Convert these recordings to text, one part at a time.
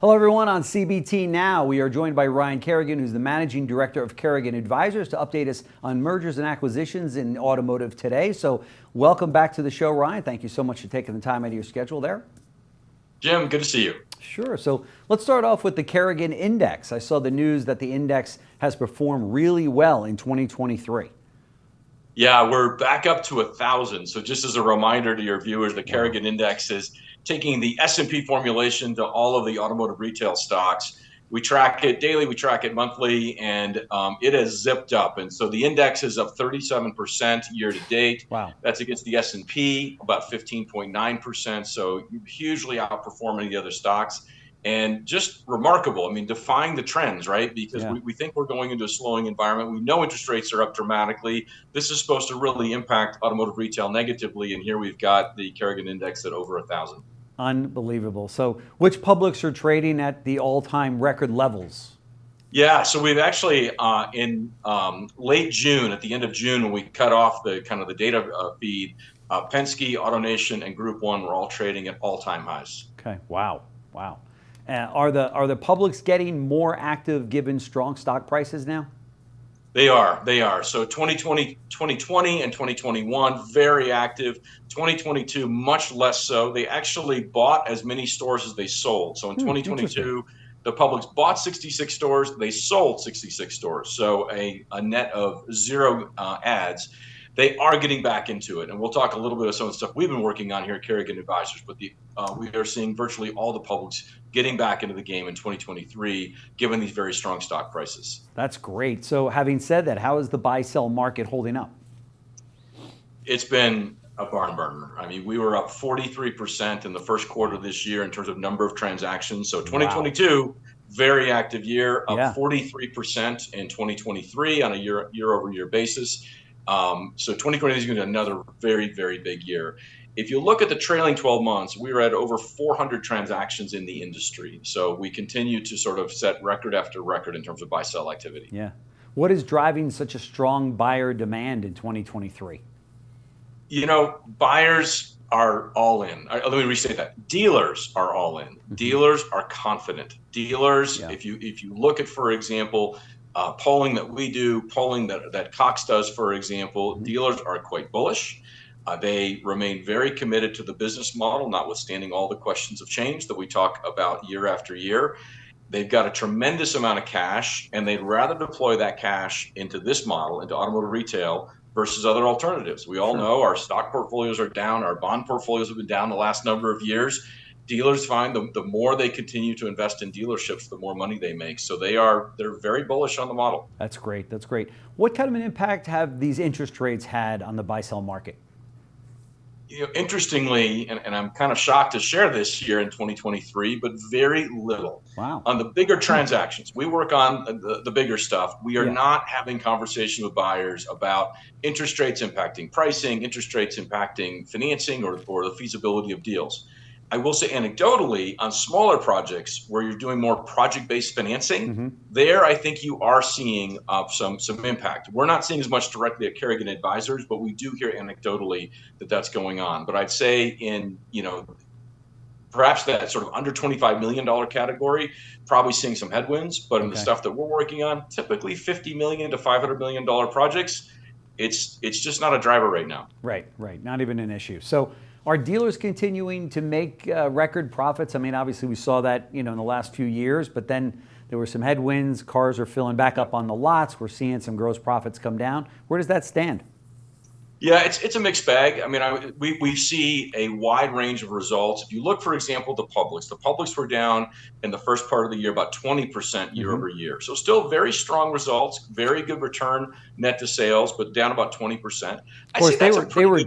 Hello everyone on CBT Now. We are joined by Ryan Kerrigan, who's the Managing Director of Kerrigan Advisors, to update us on mergers and acquisitions in automotive today. So welcome back to the show, Ryan. Thank you so much for taking the time out of your schedule there. Jim, good to see you. Sure. So let's start off with the Kerrigan Index. I saw the news that the index has performed really well in 2023. Yeah, we're back up to 1,000. So just as a reminder to your viewers, the Kerrigan Index is taking the S&P formulation to all of the automotive retail stocks. We track it daily, we track it monthly, and it has zipped up. And so the index is up 37% year to date. Wow. That's against the S&P, about 15.9%. So hugely outperforming the other stocks. And just remarkable. I mean, defying the trends, right? Because we think we're going into a slowing environment. We know interest rates are up dramatically. This is supposed to really impact automotive retail negatively. And here we've got the Kerrigan Index at over 1,000. Unbelievable. So which publics are trading at the all-time record levels? Yeah, so we've actually in late June, at the end of June, when we cut off the kind of the data feed, Penske, AutoNation, and Group 1 were all trading at all-time highs. Okay. Wow. Wow. Are the publics getting more active given strong stock prices now? They are. So 2020 and 2021, very active. 2022, much less so. They actually bought as many stores as they sold. So in 2022, the publics bought 66 stores. They sold 66 stores. So a net of 0 ads. They are getting back into it. And we'll talk a little bit of some of the stuff we've been working on here at Kerrigan Advisors. But we are seeing virtually all the publics getting back into the game in 2023, given these very strong stock prices. That's great. So having said that, how is the buy-sell market holding up? It's been a barn burner. I mean, we were up 43% in the first quarter of this year in terms of number of transactions. So 2022, very active year, up 43% in 2023 on a year-over-year basis. So 2023 is going to be another very, very big year. If you look at the trailing 12 months, we were at over 400 transactions in the industry. So we continue to sort of set record after record in terms of buy-sell activity. Yeah. What is driving such a strong buyer demand in 2023? You know, buyers are all in. Let me restate that. Dealers are all in. Dealers are confident. Dealers, if you look at, for example, polling that we do, polling that Cox does, for example, dealers are quite bullish. They remain very committed to the business model, notwithstanding all the questions of change that we talk about year after year. They've got a tremendous amount of cash, and they'd rather deploy that cash into this model, into automotive retail, versus other alternatives. We all know our stock portfolios are down. Our bond portfolios have been down the last number of years. Dealers find the more they continue to invest in dealerships, the more money they make. So they're very bullish on the model. That's great. That's great. What kind of an impact have these interest rates had on the buy-sell market? You know, interestingly, and I'm kind of shocked to share this here in 2023, but very little. Wow. On the bigger transactions, we work on the bigger stuff. We are not having conversation with buyers about interest rates impacting pricing, interest rates impacting financing, or the feasibility of deals. I will say anecdotally, on smaller projects where you're doing more project-based financing, there I think you are seeing some impact. We're not seeing as much directly at Kerrigan Advisors, but we do hear anecdotally that that's going on. But I'd say in, perhaps that sort of under $25 million category, probably seeing some headwinds. But in the stuff that we're working on, typically $50 million to $500 million projects, it's just not a driver right now. Right. Not even an issue. So are dealers continuing to make record profits? I mean, obviously we saw that, in the last few years, but then there were some headwinds. Cars are filling back up on the lots. We're seeing some gross profits come down. Where does that stand? Yeah, it's a mixed bag. I mean, we see a wide range of results. If you look, for example, the publics were down in the first part of the year about 20% year over year. So still very strong results, very good return net to sales, but down about 20%. Of course, they were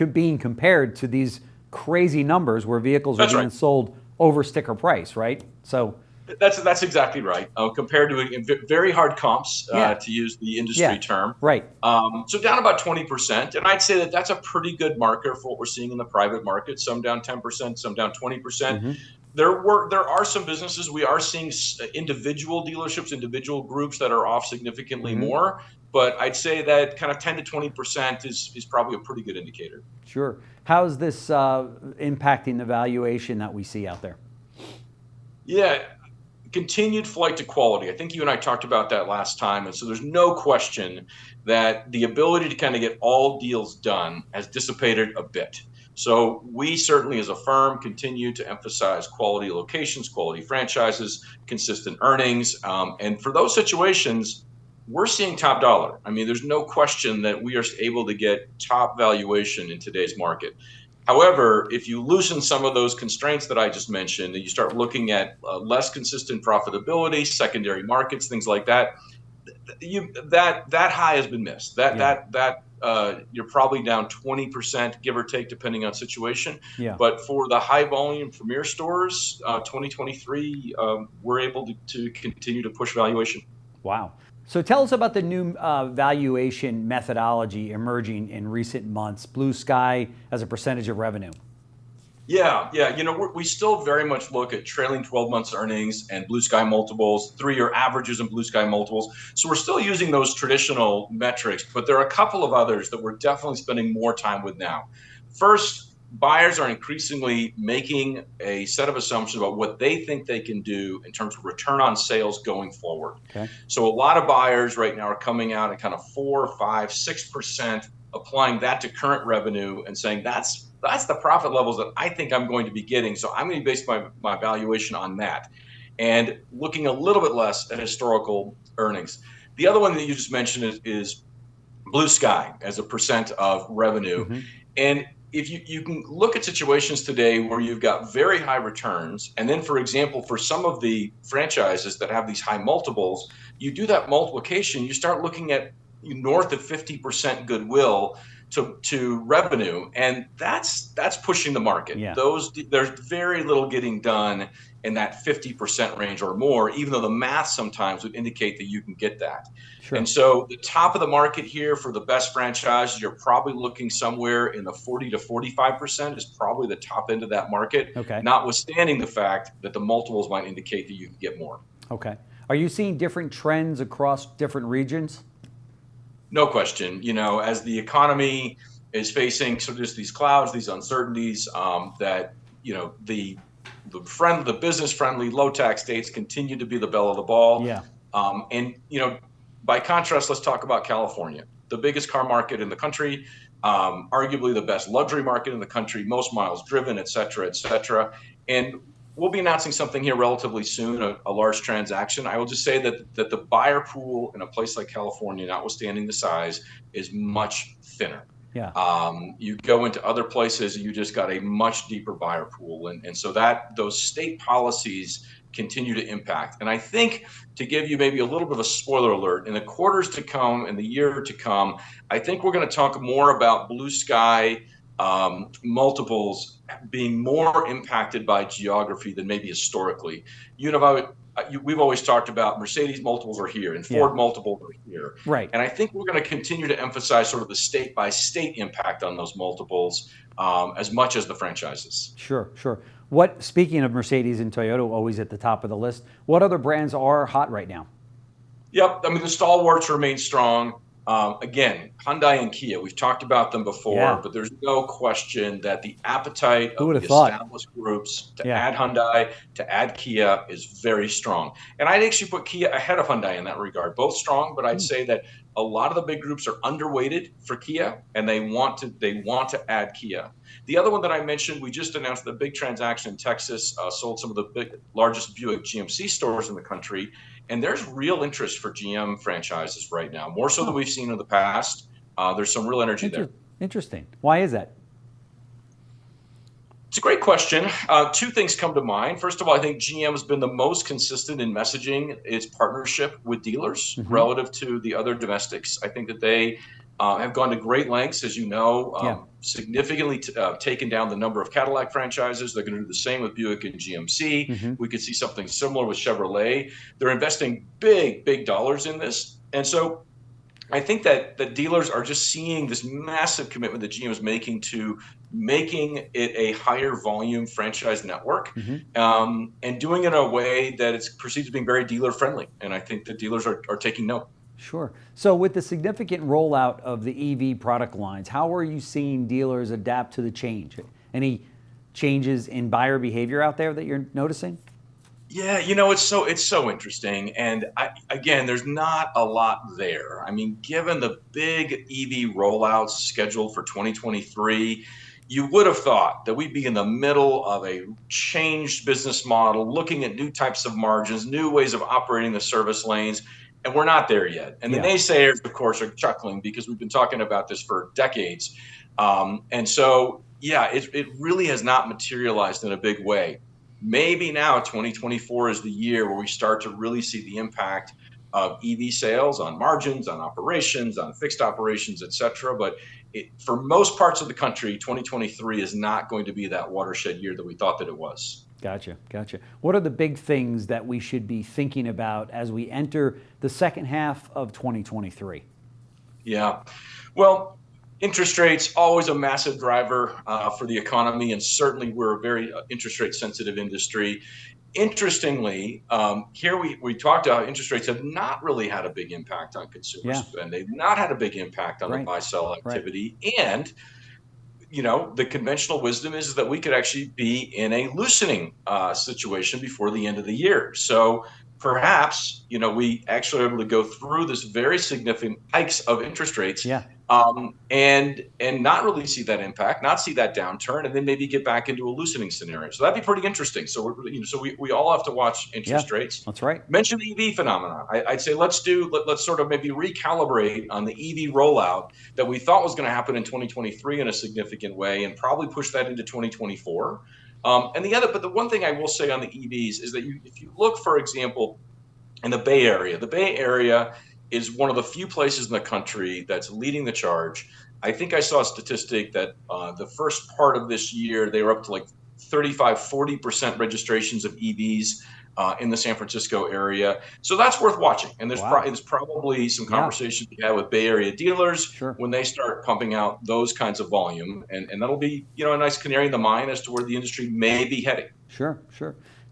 being compared to these crazy numbers where vehicles are being sold over sticker price, right? So that's exactly right. Compared to very hard comps, to use the industry term. Right. So down about 20%. And I'd say that that's a pretty good marker for what we're seeing in the private market. Some down 10%, some down 20%. There are some businesses, we are seeing individual dealerships, individual groups that are off significantly more. But I'd say that kind of 10 to 20% is probably a pretty good indicator. Sure. How is this impacting the valuation that we see out there? Yeah, continued flight to quality. I think you and I talked about that last time. And so there's no question that the ability to kind of get all deals done has dissipated a bit. So we certainly as a firm continue to emphasize quality locations, quality franchises, consistent earnings. And for those situations, we're seeing top dollar. I mean, there's no question that we are able to get top valuation in today's market. However, if you loosen some of those constraints that I just mentioned and you start looking at less consistent profitability, secondary markets, things like that, that high has been missed. You're probably down 20%, give or take, depending on situation. Yeah. But for the high volume premier stores, 2023, we're able to continue to push valuation. Wow. So tell us about the new valuation methodology emerging in recent months, Blue Sky as a percentage of revenue. Yeah. We still very much look at trailing 12 months earnings and Blue Sky multiples, 3-year averages and Blue Sky multiples. So we're still using those traditional metrics, but there are a couple of others that we're definitely spending more time with now. First, buyers are increasingly making a set of assumptions about what they think they can do in terms of return on sales going forward. Okay. So a lot of buyers right now are coming out at kind of 4, 5, 6%, applying that to current revenue and saying that's the profit levels that I think I'm going to be getting. So I'm going to base my valuation on that, and looking a little bit less at historical earnings. The other one that you just mentioned is Blue Sky as a percent of revenue. Mm-hmm. And if you can look at situations today where you've got very high returns, and then, for example, for some of the franchises that have these high multiples, you do that multiplication, you start looking at north of 50% goodwill to revenue, and that's pushing the market. Yeah. There's very little getting done in that 50% range or more, even though the math sometimes would indicate that you can get that. Sure. And so the top of the market here for the best franchises, you're probably looking somewhere in the 40 to 45% is probably the top end of that market, okay, notwithstanding the fact that the multiples might indicate that you can get more. Okay. Are you seeing different trends across different regions? No question. As the economy is facing sort of just these clouds, these uncertainties, that the business-friendly, low-tax states continue to be the belle of the ball. Yeah. And by contrast, let's talk about California, the biggest car market in the country, arguably the best luxury market in the country, most miles driven, et cetera, et cetera. And we'll be announcing something here relatively soon, a large transaction. I will just say that the buyer pool in a place like California, notwithstanding the size, is much thinner. Yeah. You go into other places, you just got a much deeper buyer pool. And so those state policies continue to impact. And I think, to give you maybe a little bit of a spoiler alert, in the quarters to come, in the year to come, I think we're going to talk more about Blue Sky multiples being more impacted by geography than maybe historically. We've always talked about Mercedes multiples are here and Ford multiples are here. Right. And I think we're going to continue to emphasize sort of the state by state impact on those multiples as much as the franchises. Sure. Speaking of Mercedes and Toyota, always at the top of the list, what other brands are hot right now? Yep. I mean, the stalwarts remain strong. Again, Hyundai and Kia, we've talked about them before, but there's no question that the appetite of the established groups to add Hyundai, to add Kia is very strong. And I'd actually put Kia ahead of Hyundai in that regard. Both strong, but I'd say that a lot of the big groups are underweighted for Kia, and they want to add Kia. The other one that I mentioned, we just announced the big transaction in Texas, sold some of the largest Buick GMC stores in the country. And there's real interest for GM franchises right now, more so than we've seen in the past. There's some real energy there. Interesting. Why is that? It's a great question. Two things come to mind. First of all, I think GM has been the most consistent in messaging its partnership with dealers relative to the other domestics. I think that they have gone to great lengths, as you know, significantly taken down the number of Cadillac franchises. They're going to do the same with Buick and GMC. We could see something similar with Chevrolet. They're investing big dollars in this. And so I think that the dealers are just seeing this massive commitment that GM is making to making it a higher volume franchise network, and doing it in a way that it's perceived as being very dealer friendly. And I think the dealers are taking note. Sure. So with the significant rollout of the EV product lines, how are you seeing dealers adapt to the change? Any changes in buyer behavior out there that you're noticing? Yeah, it's so interesting, and again, there's not a lot there. I mean, given the big EV rollouts scheduled for 2023, you would have thought that we'd be in the middle of a changed business model, looking at new types of margins, new ways of operating the service lanes, and we're not there yet. And the Yeah. naysayers, of course, are chuckling because we've been talking about this for decades, and so yeah, it really has not materialized in a big way. Maybe now 2024 is the year where we start to really see the impact of EV sales on margins, on operations, on fixed operations, et cetera. But for most parts of the country, 2023 is not going to be that watershed year that we thought that it was. Gotcha. What are the big things that we should be thinking about as we enter the second half of 2023? Yeah. Well, interest rates, always a massive driver for the economy, and certainly we're a very interest rate sensitive industry. Interestingly, here we talked about interest rates have not really had a big impact on consumer spend. They've not had a big impact on the buy-sell activity. And, the conventional wisdom is that we could actually be in a loosening situation before the end of the year. So perhaps, we actually are able to go through this very significant hikes of interest rates and not really see that impact, not see that downturn, and then maybe get back into a loosening scenario. So that'd be pretty interesting. So we all have to watch interest rates. That's right. Mention the EV phenomenon. I'd say let's sort of maybe recalibrate on the EV rollout that we thought was going to happen in 2023 in a significant way, and probably push that into 2024. But the one thing I will say on the EVs is that if you look, for example, in the Bay Area is one of the few places in the country that's leading the charge. I think I saw a statistic that the first part of this year, they were up to like 35-40% registrations of EVs in the San Francisco area. So that's worth watching. And there's probably some conversations we had with Bay Area dealers when they start pumping out those kinds of volume. And that'll be, a nice canary in the mine as to where the industry may be heading. Sure.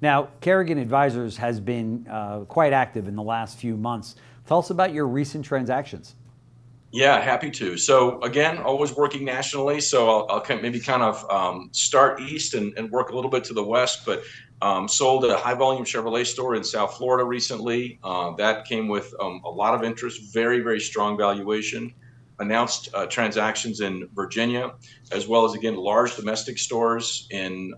Now, Kerrigan Advisors has been quite active in the last few months. Tell us about your recent transactions. Yeah, happy to. So again, always working nationally. So I'll maybe kind of start east and work a little bit to the west, but sold a high volume Chevrolet store in South Florida recently. That came with a lot of interest, very, very strong valuation. Announced transactions in Virginia, as well as, again, large domestic stores in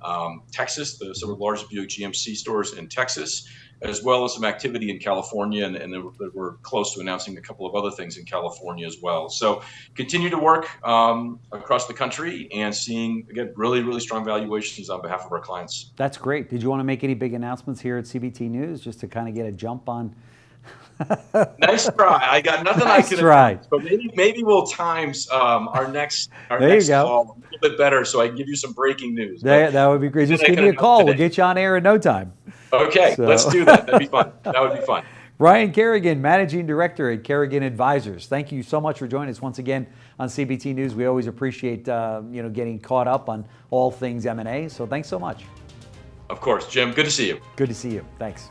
Texas, some of the largest Buick GMC stores in Texas, as well as some activity in California, and then we're close to announcing a couple of other things in California as well. So continue to work across the country and seeing, again, really, really strong valuations on behalf of our clients. That's great. Did you want to make any big announcements here at CBT News just to kind of get a jump on? Nice try. I got nothing I can announce, but maybe we'll times our next call a little bit better, so I can give you some breaking news. That would be great. Just give me a call. We'll get you on air in no time. Okay, let's do that. That'd be fun. That would be fun. Ryan Kerrigan, Managing Director at Kerrigan Advisors. Thank you so much for joining us once again on CBT News. We always appreciate getting caught up on all things M&A. So thanks so much. Of course, Jim. Good to see you. Good to see you. Thanks.